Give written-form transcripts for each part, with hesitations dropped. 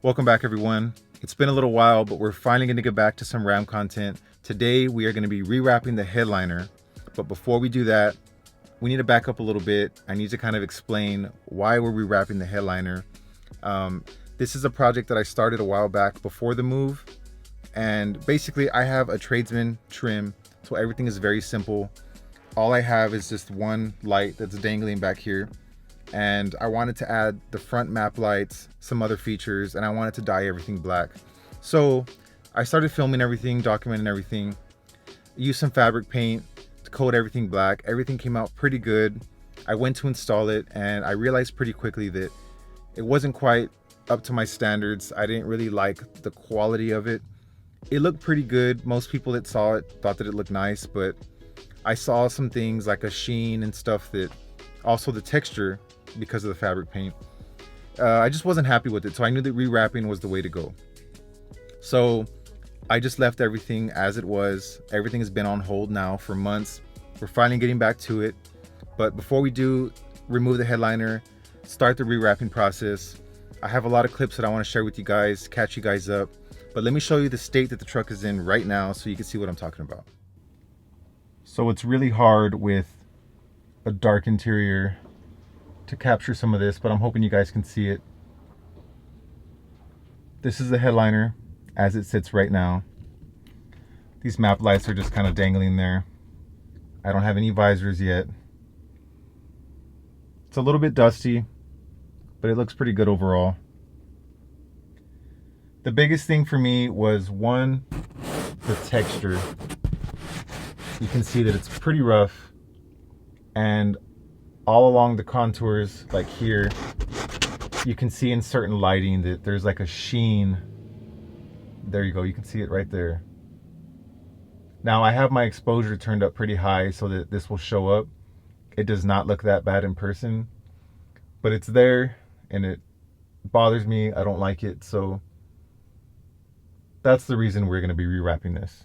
Welcome back, everyone. It's been a little while, but we're finally going to get back to some RAM content. Today, we are going to be rewrapping the headliner. But before we do that, we need to back up a little bit. I need to kind of explain why we're rewrapping the headliner. This is a project that I started a while back before the move. And basically, I have a tradesman trim, so everything is very simple. All I have is just one light that's dangling back here. And I wanted to add the front map lights, some other features, and I wanted to dye everything black. So I started filming everything, documenting everything, used some fabric paint to coat everything black. Everything came out pretty good. I went to install it and I realized pretty quickly that it wasn't quite up to my standards. I didn't really like the quality of it. It looked pretty good. Most people that saw it thought that it looked nice, but I saw some things like a sheen and stuff, that also the texture because of the fabric paint. I just wasn't happy with it, so I knew that rewrapping was the way to go. So I just left everything as it was. Everything has been on hold now for months. We're finally getting back to it. But before we do remove the headliner, start the rewrapping process, I have a lot of clips that I want to share with you guys, catch you guys up. But let me show you the state that the truck is in right now so you can see what I'm talking about. So it's really hard with a dark interior to capture some of this, but I'm hoping you guys can see it. This is the headliner as it sits right now. These map lights are just kind of dangling there. I don't have any visors yet. It's a little bit dusty, but it looks pretty good overall. The biggest thing for me was, one, the texture. You can see that it's pretty rough, and all along the contours, like here, you can see in certain lighting that there's like a sheen. There you go, you can see it right there. Now I have my exposure turned up pretty high so that this will show up. It does not look that bad in person, but it's there and it bothers me. I don't like it, so that's the reason we're going to be rewrapping this.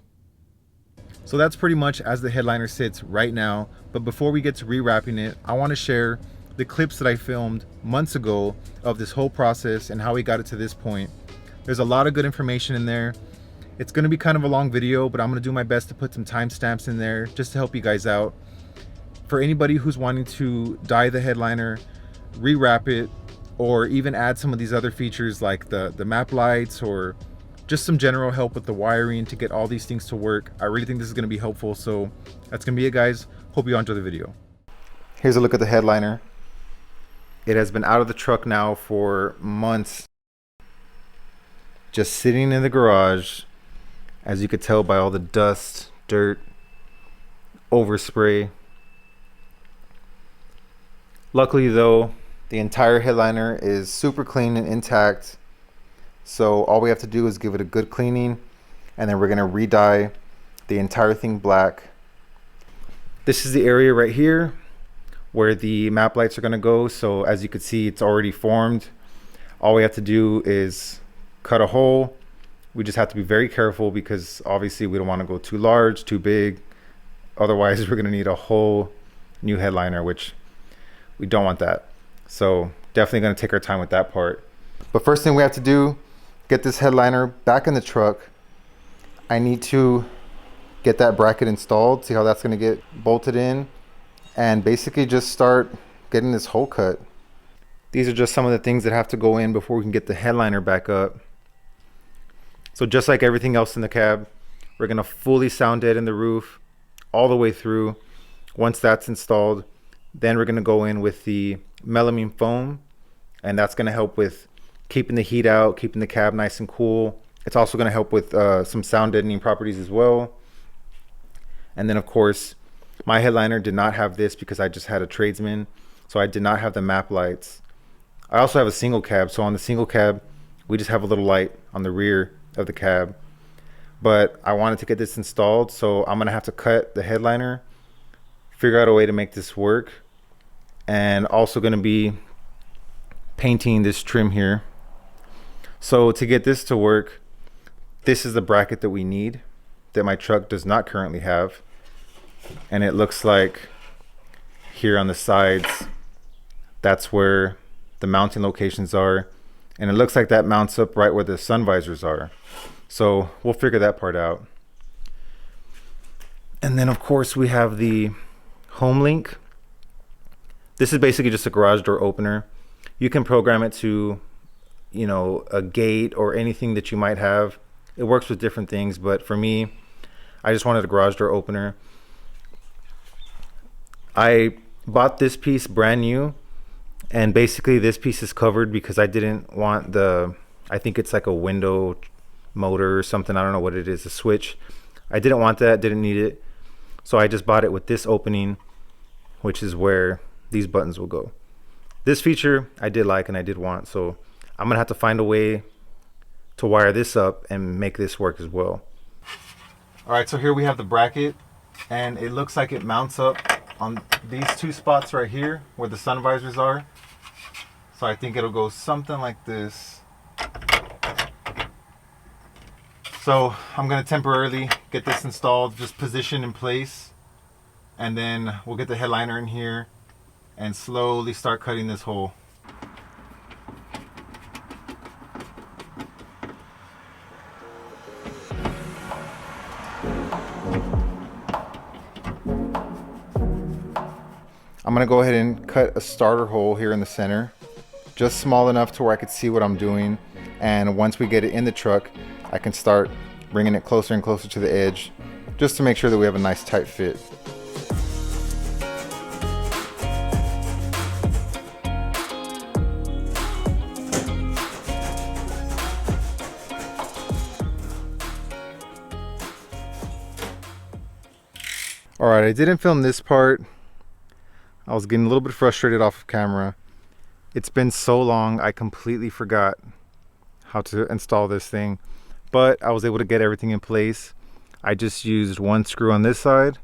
So that's pretty much as the headliner sits right now. But before we get to rewrapping it, I want to share the clips that I filmed months ago of this whole process and how we got it to this point. There's a lot of good information in there. It's going to be kind of a long video, but I'm going to do my best to put some timestamps in there just to help you guys out. For anybody who's wanting to dye the headliner, rewrap it, or even add some of these other features like the map lights, or just some general help with the wiring to get all these things to work, I really think this is going to be helpful. So that's going to be it, guys. Hope you enjoy the video. Here's a look at the headliner. It has been out of the truck now for months, just sitting in the garage, as you could tell by all the dust, dirt, overspray. Luckily though, the entire headliner is super clean and intact. So all we have to do is give it a good cleaning, and then we're going to re-dye the entire thing black. This is the area right here where the map lights are going to go. So as you can see, it's already formed. All we have to do is cut a hole. We just have to be very careful because obviously we don't want to go too large, too big. Otherwise we're going to need a whole new headliner, which we don't want that. So definitely going to take our time with that part. But first thing we have to do, get this headliner back in the truck. I need to get that bracket installed, see how that's going to get bolted in, and basically just start getting this hole cut. These are just some of the things that have to go in before we can get the headliner back up. So just like everything else in the cab, we're going to fully sound deaden the roof all the way through. Once that's installed, then we're going to go in with the melamine foam, and that's going to help with keeping the heat out, keeping the cab nice and cool. It's also going to help with some sound deadening properties as well. And then of course, my headliner did not have this because I just had a tradesman, so I did not have the map lights. I also have a single cab, so on the single cab we just have a little light on the rear of the cab. But I wanted to get this installed, so I'm going to have to cut the headliner, figure out a way to make this work, and also going to be painting this trim here. So to get this to work, this is the bracket that we need, that my truck does not currently have. And it looks like here on the sides, that's where the mounting locations are. And it looks like that mounts up right where the sun visors are. So we'll figure that part out. And then of course we have the Homelink. This is basically just a garage door opener. You can program it to, you know, a gate or anything that you might have. It works with different things, but for me, I just wanted a garage door opener. I bought this piece brand new, and basically this piece is covered because I didn't want the, I think it's like a window motor or something, I don't know what it is, a switch. I didn't want that, didn't need it. So I just bought it with this opening, which is where these buttons will go. This feature I did like and I did want, so I'm gonna have to find a way to wire this up and make this work as well. All right, so here we have the bracket, and it looks like it mounts up on these two spots right here where the sun visors are. So I think it'll go something like this. So I'm gonna temporarily get this installed, just position in place, and then we'll get the headliner in here and slowly start cutting this hole. I'm gonna go ahead and cut a starter hole here in the center, just small enough to where I could see what I'm doing. And once we get it in the truck, I can start bringing it closer and closer to the edge, just to make sure that we have a nice tight fit. All right, I didn't film this part. I was getting a little bit frustrated off of camera. It's been so long, I completely forgot how to install this thing, but I was able to get everything in place. I just used one screw on this side,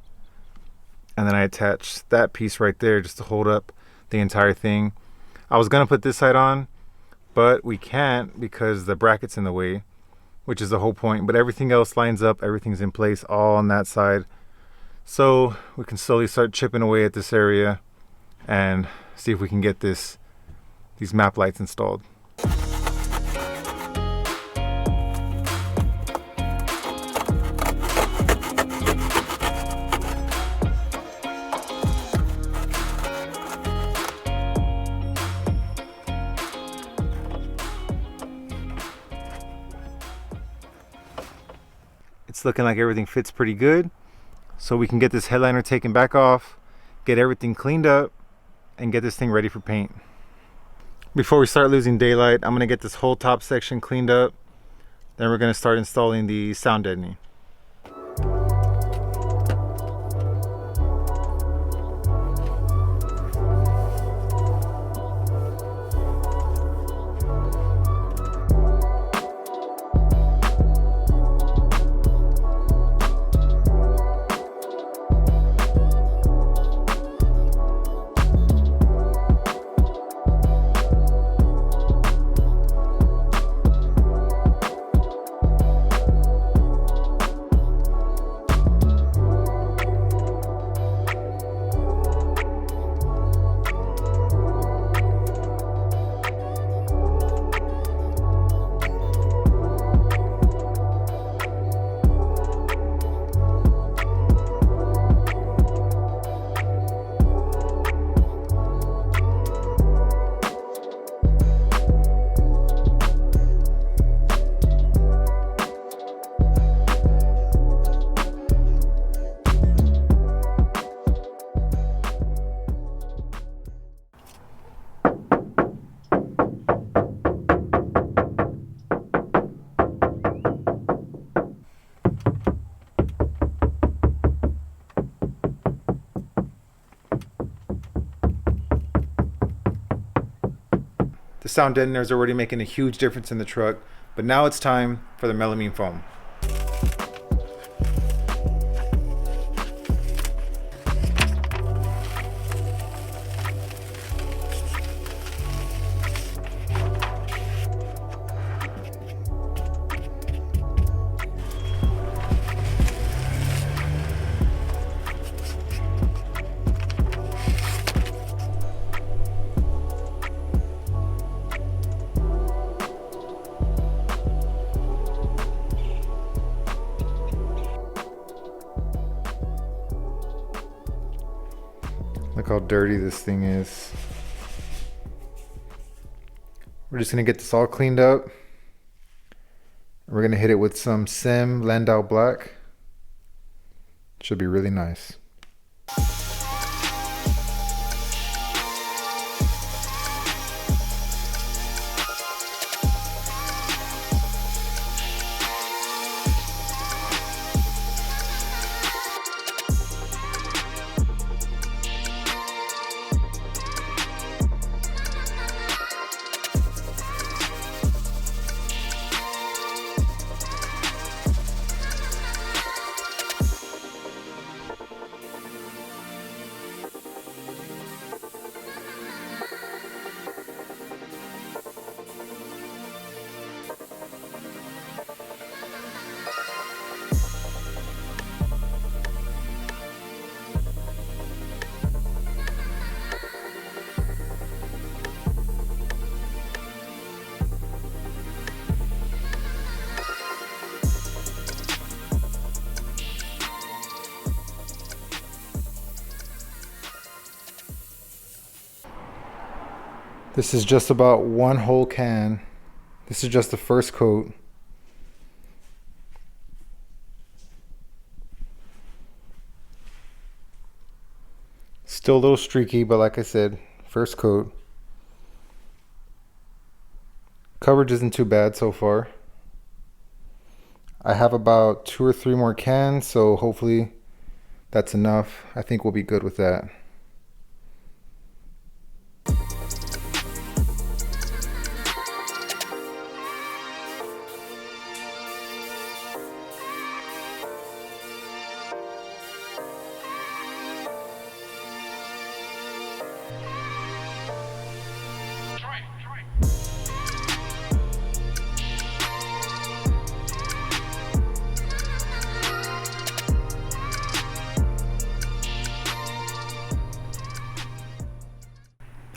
and then I attached that piece right there just to hold up the entire thing. I was gonna put this side on, but we can't because the bracket's in the way, which is the whole point. But everything else lines up, everything's in place all on that side. So we can slowly start chipping away at this area and see if we can get these map lights installed. It's looking like everything fits pretty good. So we can get this headliner taken back off, get everything cleaned up, and get this thing ready for paint. Before we start losing daylight, I'm gonna get this whole top section cleaned up. Then we're gonna start installing the sound deadening. The sound deadener is already making a huge difference in the truck, but now it's time for the melamine foam. how dirty this thing is. We're just gonna get this all cleaned up. We're gonna hit it with some Sim Landau Black. Should be really nice. This is just about one whole can. This is just the first coat. Still a little streaky, but like I said, first coat. Coverage isn't too bad so far. I have about 2 or 3 more cans, so hopefully that's enough. I think we'll be good with that.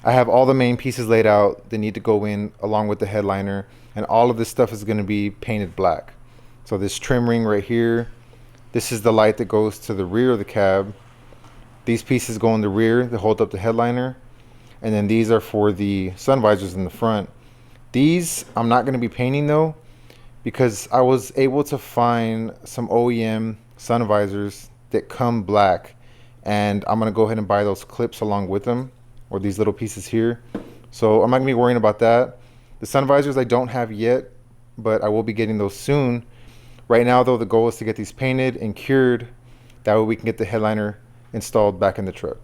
I have all the main pieces laid out. They need to go in along with the headliner, and all of this stuff is going to be painted black. So this trim ring right here, this is the light that goes to the rear of the cab. These pieces go in the rear that hold up the headliner, and then these are for the sun visors in the front. These I'm not going to be painting though, because I was able to find some OEM sun visors that come black, and I'm going to go ahead and buy those clips along with them, or these little pieces here. So I'm not gonna be worrying about that. The sun visors I don't have yet, but I will be getting those soon. Right now though, the goal is to get these painted and cured. That way we can get the headliner installed back in the truck.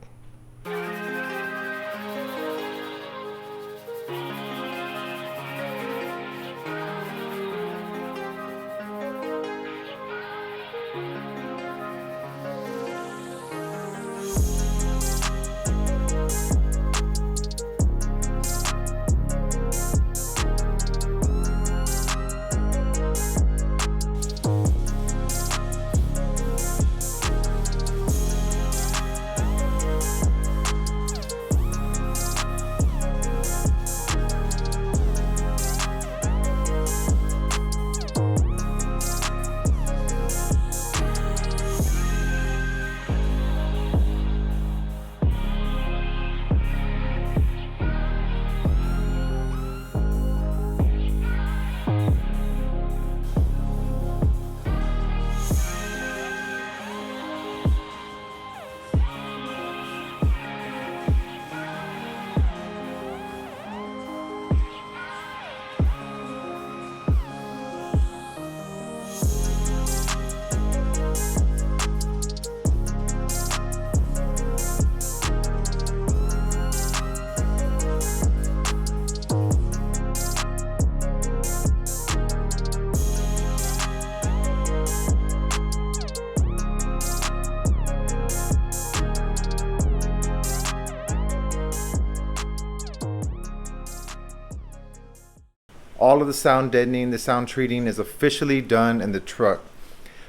All of the sound deadening, the sound treating is officially done in the truck.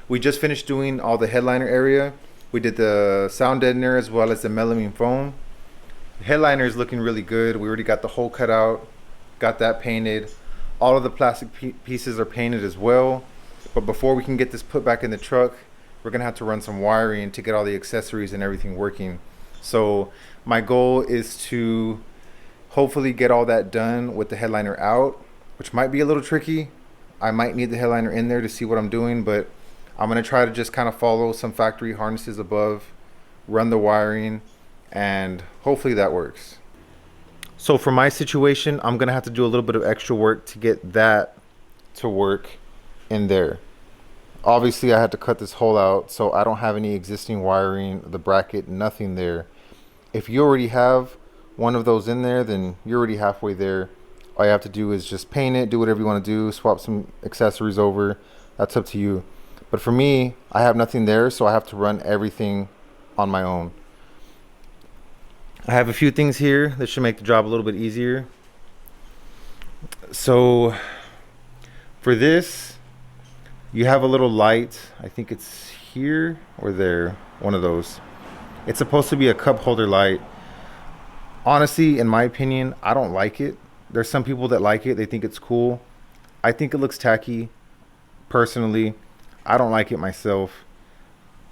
We just finished doing all the headliner area. We did the sound deadener as well as the melamine foam. The headliner is looking really good. We already got the hole cut out, got that painted. All of the plastic pieces are painted as well. But before we can get this put back in the truck, we're gonna have to run some wiring to get all the accessories and everything working. So my goal is to hopefully get all that done with the headliner out, which might be a little tricky. I might need the headliner in there to see what I'm doing, but I'm going to try to just kind of follow some factory harnesses above, run the wiring, and hopefully that works. So for my situation, I'm going to have to do a little bit of extra work to get that to work in there. Obviously I had to cut this hole out, so I don't have any existing wiring, the bracket, nothing there. If you already have one of those in there, then you're already halfway there. All you have to do is just paint it, do whatever you want to do, swap some accessories over. That's up to you. But for me, I have nothing there, so I have to run everything on my own. I have a few things here that should make the job a little bit easier. So for this, you have a little light. I think it's here or there, one of those. It's supposed to be a cup holder light. Honestly, in my opinion, I don't like it. There's some people that like it. They think it's cool. I think it looks tacky. Personally, I don't like it myself.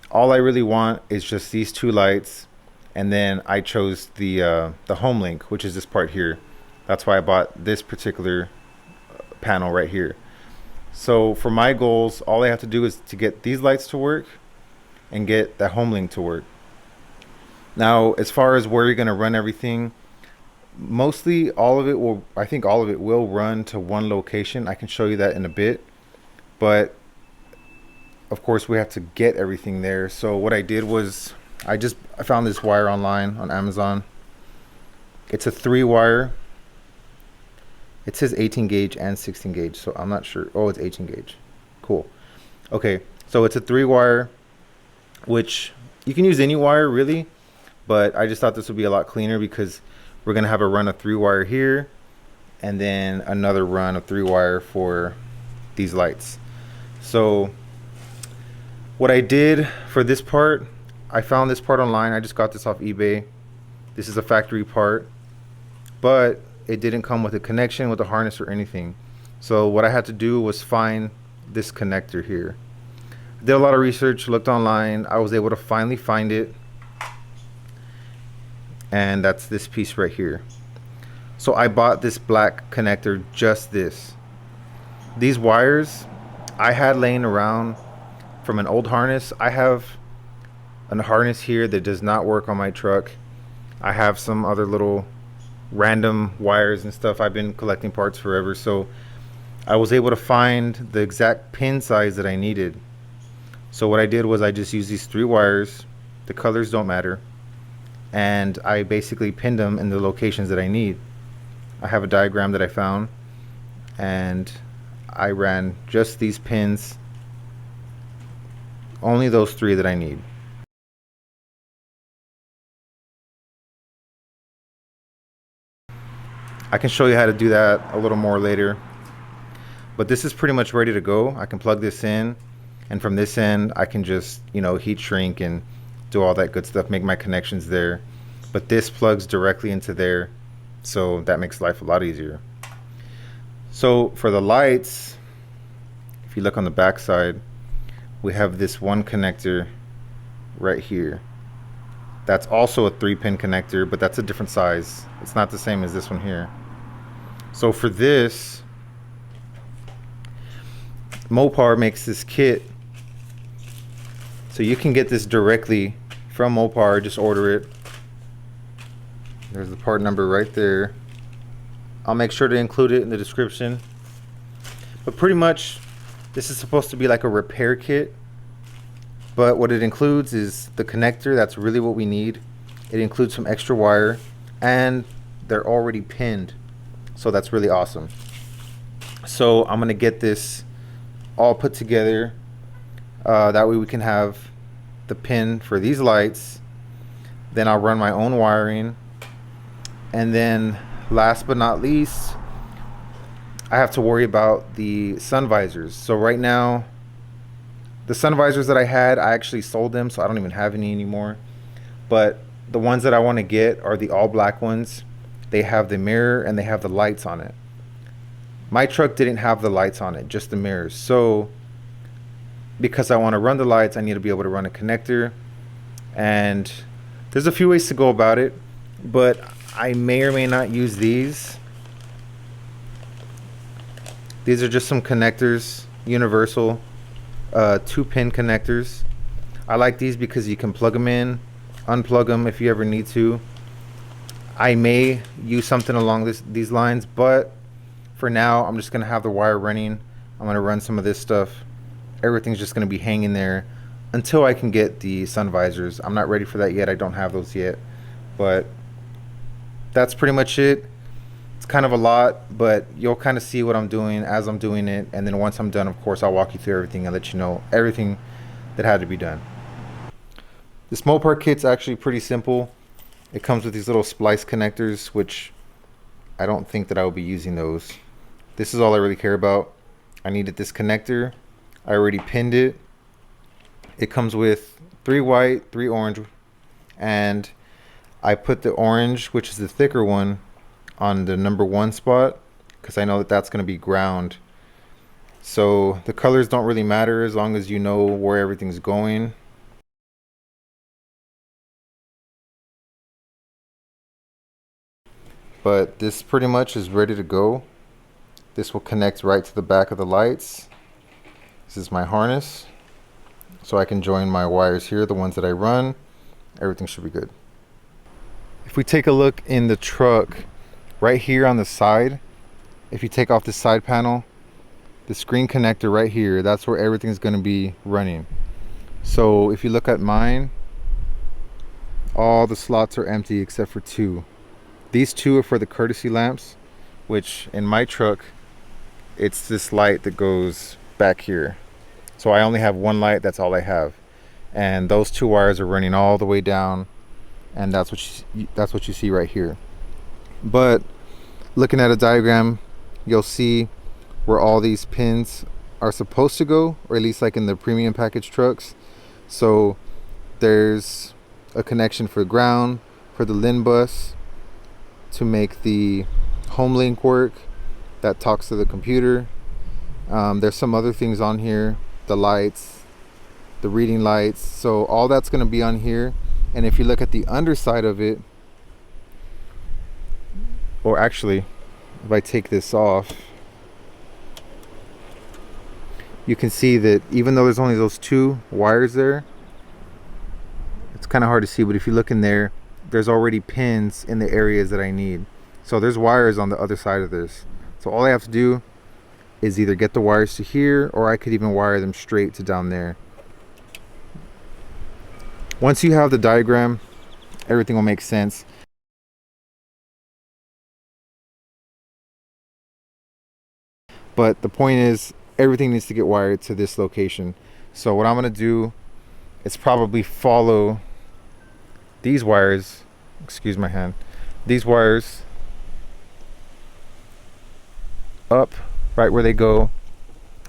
All I really want is just these two lights. And then I chose the Homelink, which is this part here. That's why I bought this particular panel right here. So for my goals, all I have to do is to get these lights to work and get that Homelink to work. Now, as far as where you're going to run everything, mostly all of it will, I think all of it will run to one location. I can show you that in a bit. But of course, we have to get everything there. So what I did was I found this wire online on Amazon. It's a 3-wire. It says 18 gauge and 16 gauge, so I'm not sure. Oh, it's 18 gauge. Cool. Okay, so it's a 3-wire, which you can use any wire really, but I just thought this would be a lot cleaner because we're gonna have a run of 3-wire here and then another run of 3-wire for these lights. So what I did for this part, I found this part online. I just got this off eBay. This is a factory part, but it didn't come with a connection with a harness or anything. So what I had to do was find this connector here. I did a lot of research, looked online. I was able to finally find it. And that's this piece right here. So I bought this black connector, just this. These wires I had laying around from an old harness. I have a harness here that does not work on my truck. I have some other little random wires and stuff. I've been collecting parts forever, so I was able to find the exact pin size that I needed. So what I did was I just used these 3 wires. The colors don't matter, and I basically pinned them in the locations that I need. I have a diagram that I found, and I ran just these pins, only those 3 that I need. I can show you how to do that a little more later, but this is pretty much ready to go. I can plug this in, and from this end I can just, heat shrink and do all that good stuff, make my connections there. But this plugs directly into there, so that makes life a lot easier. So for the lights, if you look on the back side, we have this one connector right here. That's also a 3-pin connector, but that's a different size. It's not the same as this one here. So for this, Mopar makes this kit, so you can get this directly from Mopar. Just order it. There's the part number right there. I'll make sure to include it in the description. But pretty much, this is supposed to be like a repair kit. But what it includes is the connector. That's really what we need. It includes some extra wire, and they're already pinned. So that's really awesome. So I'm gonna get this all put together. That way we can have the pin for these lights. Then I'll run my own wiring. And then last but not least, I have to worry about the sun visors. So right now, the sun visors that I had, I actually sold them, so I don't even have any anymore. But the ones that I want to get are the all black ones. They have the mirror and they have the lights on it. My truck didn't have the lights on it, just the mirrors. So because I want to run the lights, I need to be able to run a connector. And There's a few ways to go about it, but I may or may not use these. These are just some connectors, universal, 2-pin connectors. I like these because you can plug them in, unplug them if you ever need to. I may use something along these lines, but for now, I'm just gonna have the wire running. I'm gonna run some of this stuff. Everything's just gonna be hanging there until I can get the sun visors. I'm not ready for that yet. I don't have those yet, but that's pretty much it. It's kind of a lot, but you'll kind of see what I'm doing as I'm doing it. And then once I'm done, of course, I'll walk you through everything and let you know everything that had to be done. This Mopar kit's actually pretty simple. It comes with these little splice connectors, which I don't think that I will be using those. This is all I really care about. I needed this connector. I already pinned it. It comes with 3 white, 3 orange, and I put the orange, which is the thicker one, on the number 1 spot because I know that that's going to be ground. So the colors don't really matter as long as you know where everything's going. But this pretty much is ready to go. This will connect right to the back of the lights. This is my harness. So I can join my wires here, the ones that I run. Everything should be good. If we take a look in the truck, right here on the side, if you take off the side panel, the screen connector right here, that's where everything's going to be running. So if you look at mine, all the slots are empty except for 2. These 2 are for the courtesy lamps, which in my truck, it's this light that goes back here. So I only have 1 light, that's all I have. And those 2 wires are running all the way down, and that's what you see right here. But looking at a diagram, you'll see where all these pins are supposed to go, or at least like in the premium package trucks. So there's a connection for ground, for the LIN bus, to make the Homelink work that talks to the computer. There's some other things on here, the lights, the reading lights. So all that's going to be on here. And if you look at the underside of it, or actually, if I take this off, you can see that even though there's only those 2 wires there, it's kind of hard to see, but if you look in there, there's already pins in the areas that I need. So there's wires on the other side of this. So all I have to do is either get the wires to here, or I could even wire them straight to down there. Once you have the diagram, everything will make sense. But the point is, everything needs to get wired to this location. So what I'm going to do is probably follow these wires, excuse my hand, these wires up right where they go,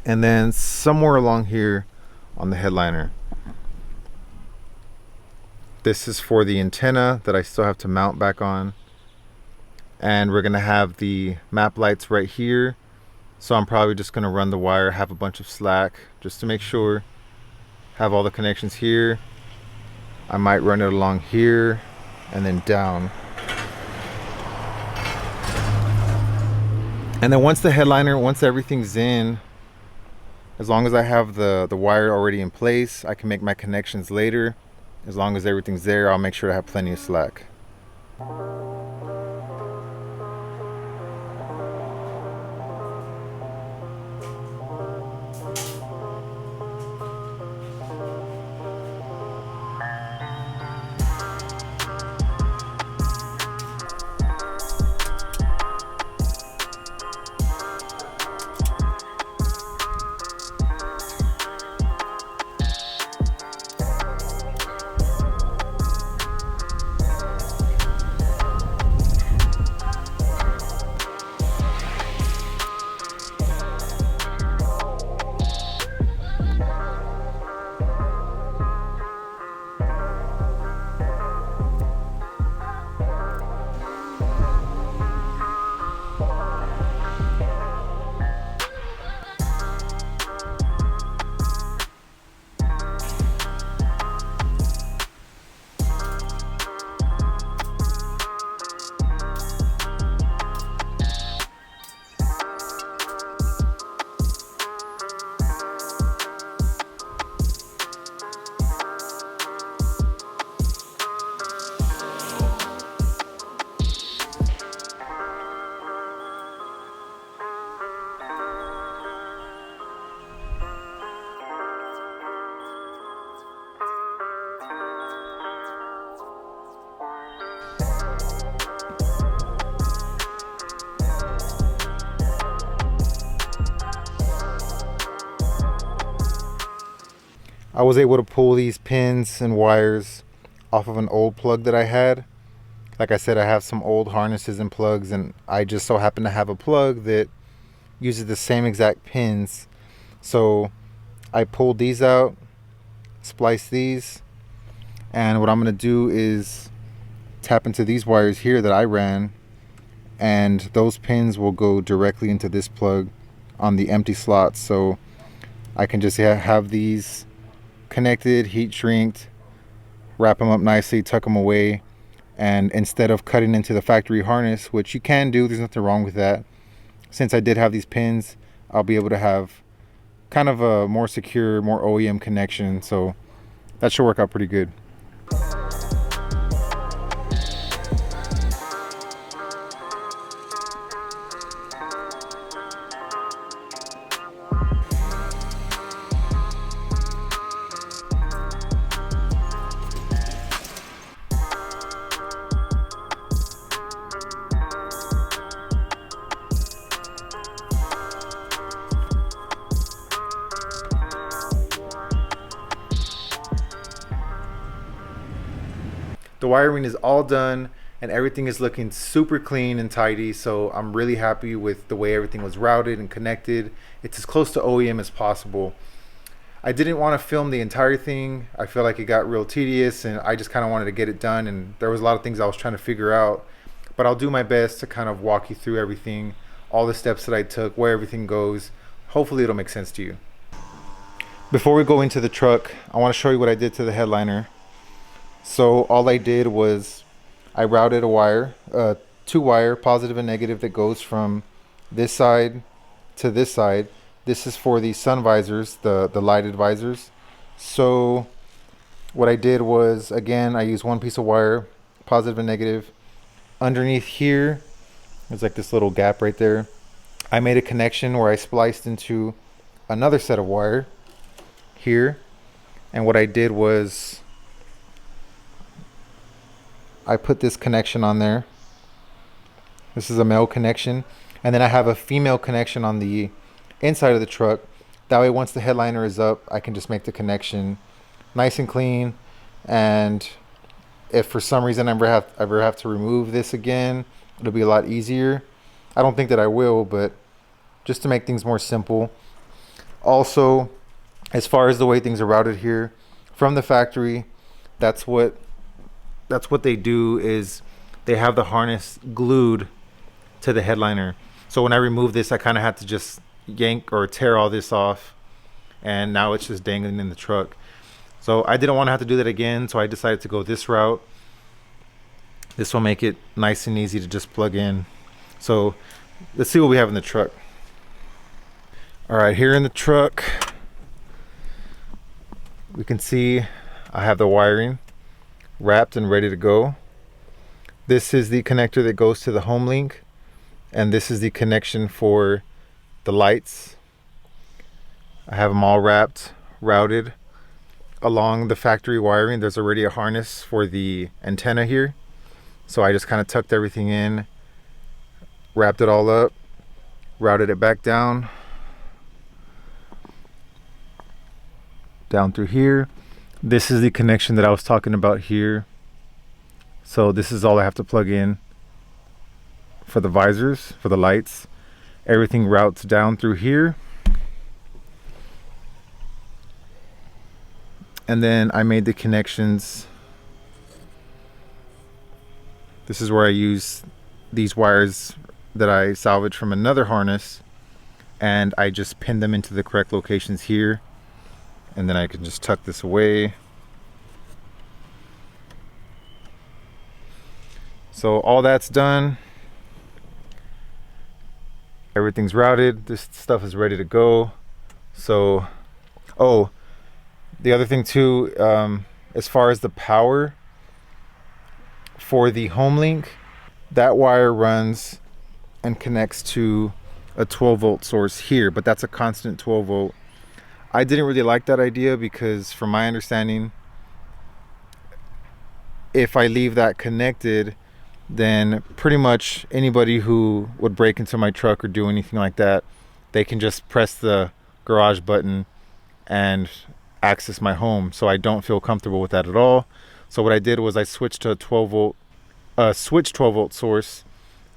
and then somewhere along here on the headliner. This is for the antenna that I still have to mount back on, and we're going to have the map lights right here. So I'm probably just going to run the wire, have a bunch of slack just to make sure, have all the connections here. I might run it along here and then down. And then once everything's in, as long as I have the wire already in place, I can make my connections later. As long as everything's there, I'll make sure to have plenty of slack. I was able to pull these pins and wires off of an old plug that I had. Like I said, I have some old harnesses and plugs, and I just so happen to have a plug that uses the same exact pins. So I pulled these out, spliced these, and what I'm going to do is tap into these wires here that I ran, and those pins will go directly into this plug on the empty slots. So I can just have these connected, heat shrinked, wrap them up nicely, tuck them away, and instead of cutting into the factory harness, which you can do, there's nothing wrong with that, since I did have these pins, I'll be able to have kind of a more secure, more OEM connection. So that should work out pretty good. The wiring is all done and everything is looking super clean and tidy, so I'm really happy with the way everything was routed and connected. It's as close to OEM as possible. I didn't want to film the entire thing. I feel like it got real tedious and I just kind of wanted to get it done, and there was a lot of things I was trying to figure out, but I'll do my best to kind of walk you through everything, all the steps that I took, where everything goes. Hopefully it'll make sense to you. Before we go into the truck, I want to show you what I did to the headliner. So all I did was I routed a wire, two wire, positive and negative, that goes from this side to this side. This is for the sun visors, the lighted visors. So what I did was, again, I used one piece of wire, positive and negative. Underneath here, there's like this little gap right there. I made a connection where I spliced into another set of wire here. And what I did was I put this connection on there. This is a male connection, and then I have a female connection on the inside of the truck. That way, once the headliner is up, I can just make the connection nice and clean. And if for some reason I ever have to remove this again, it'll be a lot easier. I don't think that I will, but just to make things more simple. Also, as far as the way things are routed here from the factory, that's what they do, is they have the harness glued to the headliner. So when I remove this, I kind of had to just yank or tear all this off, and now it's just dangling in the truck. So I didn't want to have to do that again, so I decided to go this route. This will make it nice and easy to just plug in. So let's see what we have in the truck. All right, here in the truck, we can see I have the wiring wrapped and ready to go. This is the connector that goes to the Homelink, and this is the connection for the lights. I have them all wrapped, routed along the factory wiring. There's already a harness for the antenna here, so I just kind of tucked everything in, wrapped it all up, routed it back down through here. This is the connection that I was talking about here. So this is all I have to plug in for the visors, for the lights. Everything routes down through here. And then I made the connections. This is where I use these wires that I salvaged from another harness, and I just pinned them into the correct locations here. And then I can just tuck this away. So all that's done. Everything's routed. This stuff is ready to go. So, oh, the other thing too, as far as the power for the Homelink, that wire runs and connects to a 12 volt source here, but that's a constant 12 volt. I didn't really like that idea because, from my understanding, if I leave that connected, then pretty much anybody who would break into my truck or do anything like that, they can just press the garage button and access my home. So I don't feel comfortable with that at all. So what I did was I switched to a 12 volt, switch 12 volt source.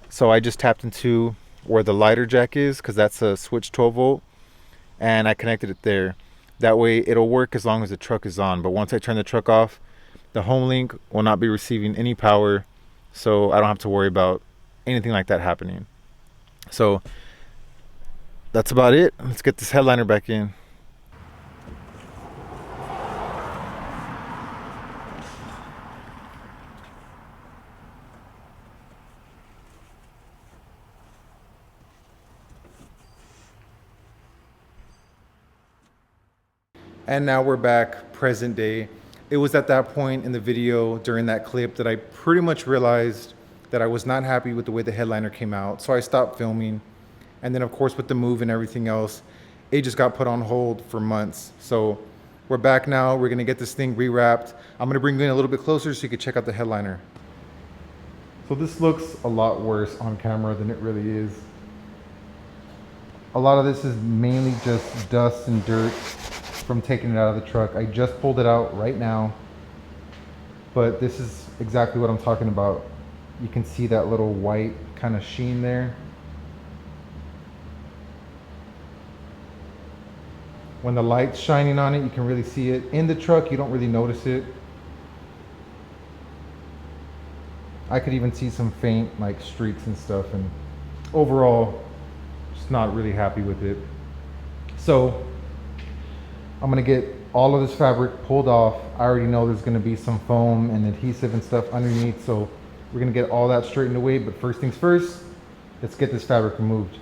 So I just tapped into where the lighter jack is, because that's a switch 12 volt, and I connected it there. That way it'll work as long as the truck is on. But once I turn the truck off, the Homelink will not be receiving any power, so I don't have to worry about anything like that happening. So that's about it. Let's get this headliner back in. And now we're back, present day. It was at that point in the video during that clip that I pretty much realized that I was not happy with the way the headliner came out. So I stopped filming. And then of course with the move and everything else, it just got put on hold for months. So we're back now. We're gonna get this thing rewrapped. I'm gonna bring you in a little bit closer so you can check out the headliner. So this looks a lot worse on camera than it really is. A lot of this is mainly just dust and dirt from taking it out of the truck. I just pulled it out right now, but this is exactly what I'm talking about. You can see that little white kind of sheen there. When the light's shining on it, you can really see it. In the truck, you don't really notice it. I could even see some faint like streaks and stuff, and overall, just not really happy with it. So I'm gonna get all of this fabric pulled off. I already know there's gonna be some foam and adhesive and stuff underneath, so we're gonna get all that straightened away. But first things first, let's get this fabric removed.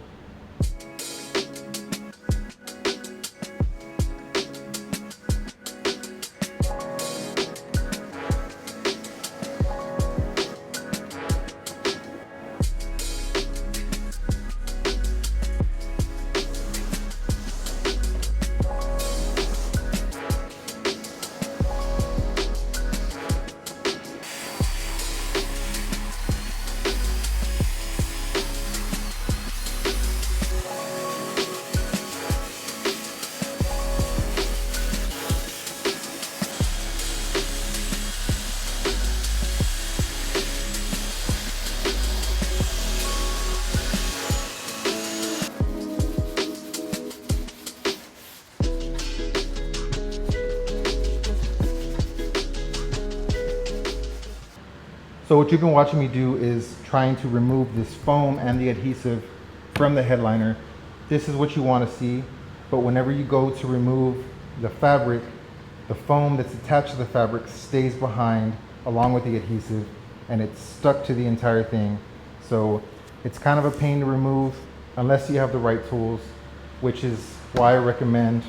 So what you've been watching me do is trying to remove this foam and the adhesive from the headliner. This is what you want to see, but whenever you go to remove the fabric, the foam that's attached to the fabric stays behind along with the adhesive, and it's stuck to the entire thing. So it's kind of a pain to remove unless you have the right tools, which is why I recommend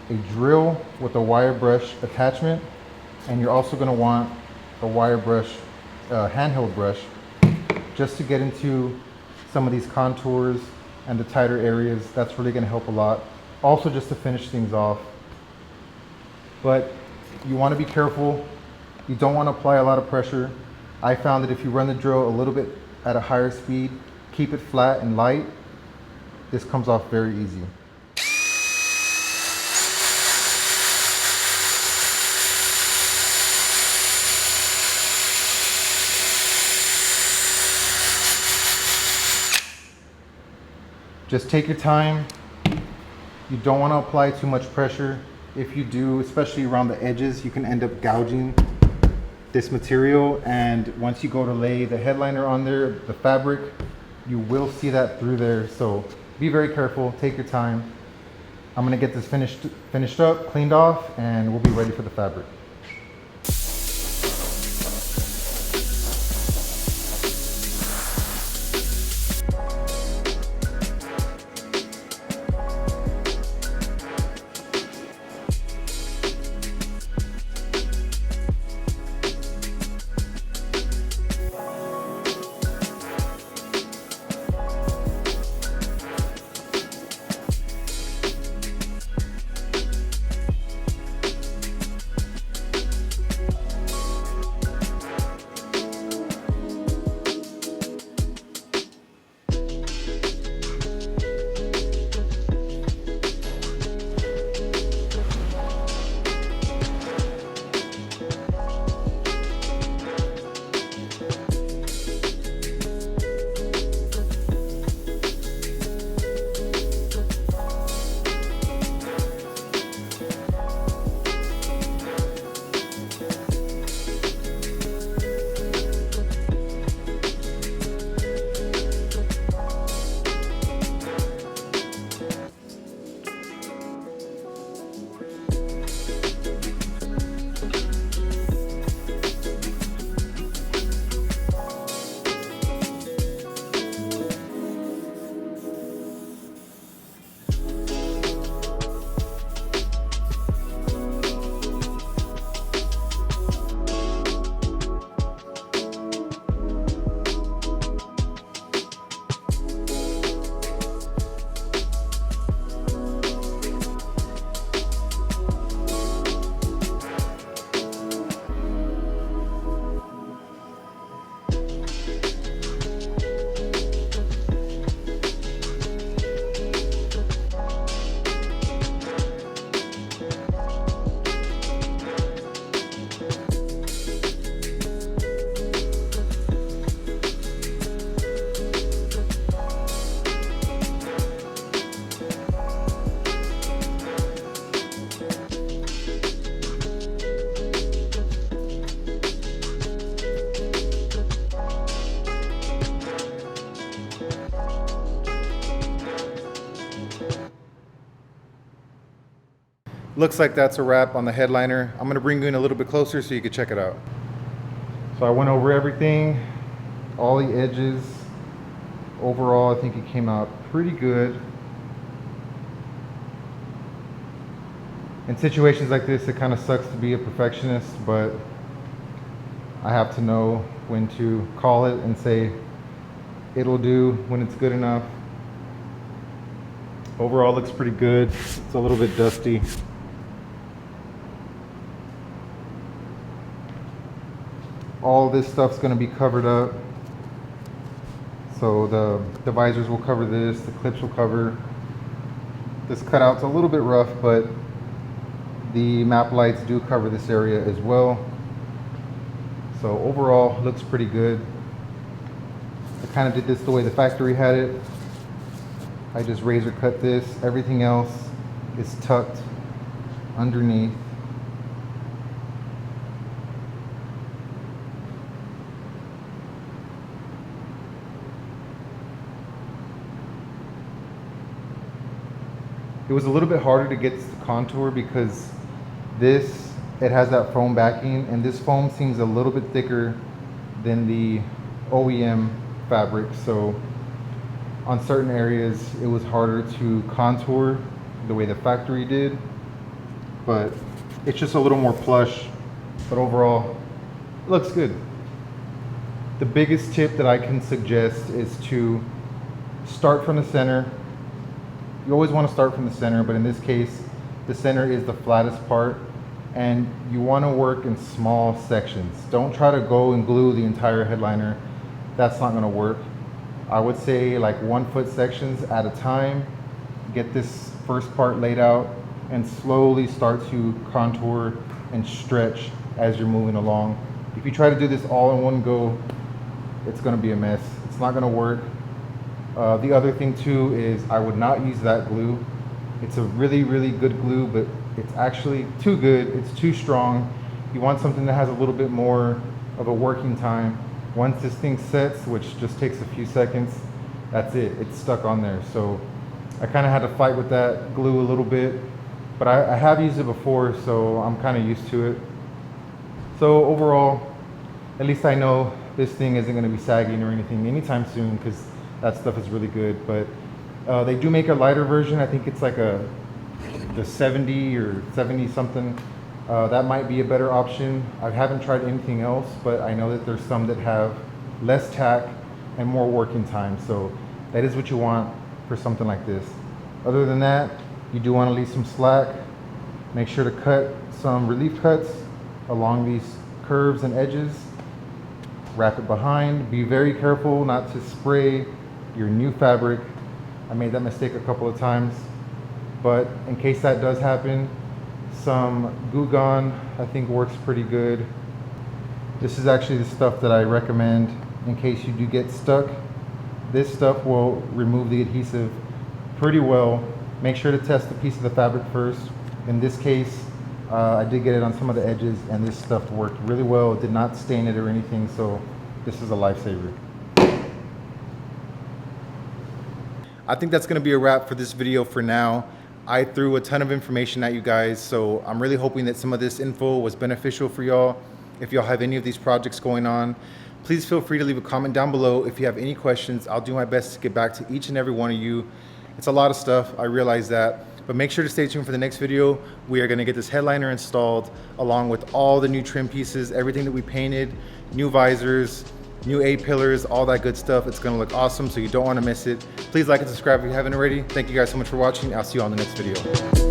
a drill with a wire brush attachment. And you're also going to want a wire brush, handheld brush, just to get into some of these contours and the tighter areas. That's really going to help a lot. Also just to finish things off. But you want to be careful. You don't want to apply a lot of pressure. I found that if you run the drill a little bit at a higher speed, keep it flat and light, this comes off very easy. Just take your time. You don't want to apply too much pressure. If you do, especially around the edges, you can end up gouging this material. And once you go to lay the headliner on there, the fabric, you will see that through there. So be very careful, take your time. I'm gonna get this finished up, cleaned off, and we'll be ready for the fabric. Looks like that's a wrap on the headliner. I'm gonna bring you in a little bit closer so you can check it out. So I went over everything, all the edges. Overall, I think it came out pretty good. In situations like this, it kind of sucks to be a perfectionist, but I have to know when to call it and say it'll do when it's good enough. Overall, looks pretty good. It's a little bit dusty. All this stuff's going to be covered up. So the visors will cover this, the clips will cover. This cutout's a little bit rough, but the map lights do cover this area as well. So overall, looks pretty good. I kind of did this the way the factory had it. I just razor cut this. Everything else is tucked underneath. It was a little bit harder to get the contour because it has that foam backing, and this foam seems a little bit thicker than the OEM fabric. So on certain areas, it was harder to contour the way the factory did, but it's just a little more plush. But overall, it looks good. The biggest tip that I can suggest is to start from the center. You always want to start from the center, but in this case, the center is the flattest part, and you want to work in small sections. Don't try to go and glue the entire headliner. That's not going to work. I would say like 1 foot sections at a time. Get this first part laid out and slowly start to contour and stretch as you're moving along. If you try to do this all in one go, it's going to be a mess. It's not going to work. The other thing too is I would not use that glue. It's a really, really good glue, but it's actually too good. It's too strong. You want something that has a little bit more of a working time. Once this thing sets, which just takes a few seconds, that's it. It's stuck on there. So I kind of had to fight with that glue a little bit, but I have used it before, so I'm kind of used to it. So overall, at least I know this thing isn't going to be sagging or anything anytime soon, because that stuff is really good. But they do make a lighter version. I think it's like the 70 or 70 something. That might be a better option. I haven't tried anything else, but I know that there's some that have less tack and more working time. So that is what you want for something like this. Other than that, you do want to leave some slack. Make sure to cut some relief cuts along these curves and edges. Wrap it behind. Be very careful not to spray your new fabric. I made that mistake a couple of times, but in case that does happen, some Goo Gone I think works pretty good. This is actually the stuff that I recommend in case you do get stuck. This stuff will remove the adhesive pretty well. Make sure to test the piece of the fabric first. In this case, I did get it on some of the edges, and this stuff worked really well. It did not stain it or anything, so this is a lifesaver. I think that's gonna be a wrap for this video for now. I threw a ton of information at you guys, so I'm really hoping that some of this info was beneficial for y'all. If y'all have any of these projects going on, please feel free to leave a comment down below. If you have any questions, I'll do my best to get back to each and every one of you. It's a lot of stuff, I realize that, but make sure to stay tuned for the next video. We are gonna get this headliner installed along with all the new trim pieces, everything that we painted, new visors, new A-pillars, all that good stuff. It's gonna look awesome, so you don't wanna miss it. Please like and subscribe if you haven't already. Thank you guys so much for watching. I'll see you on the next video.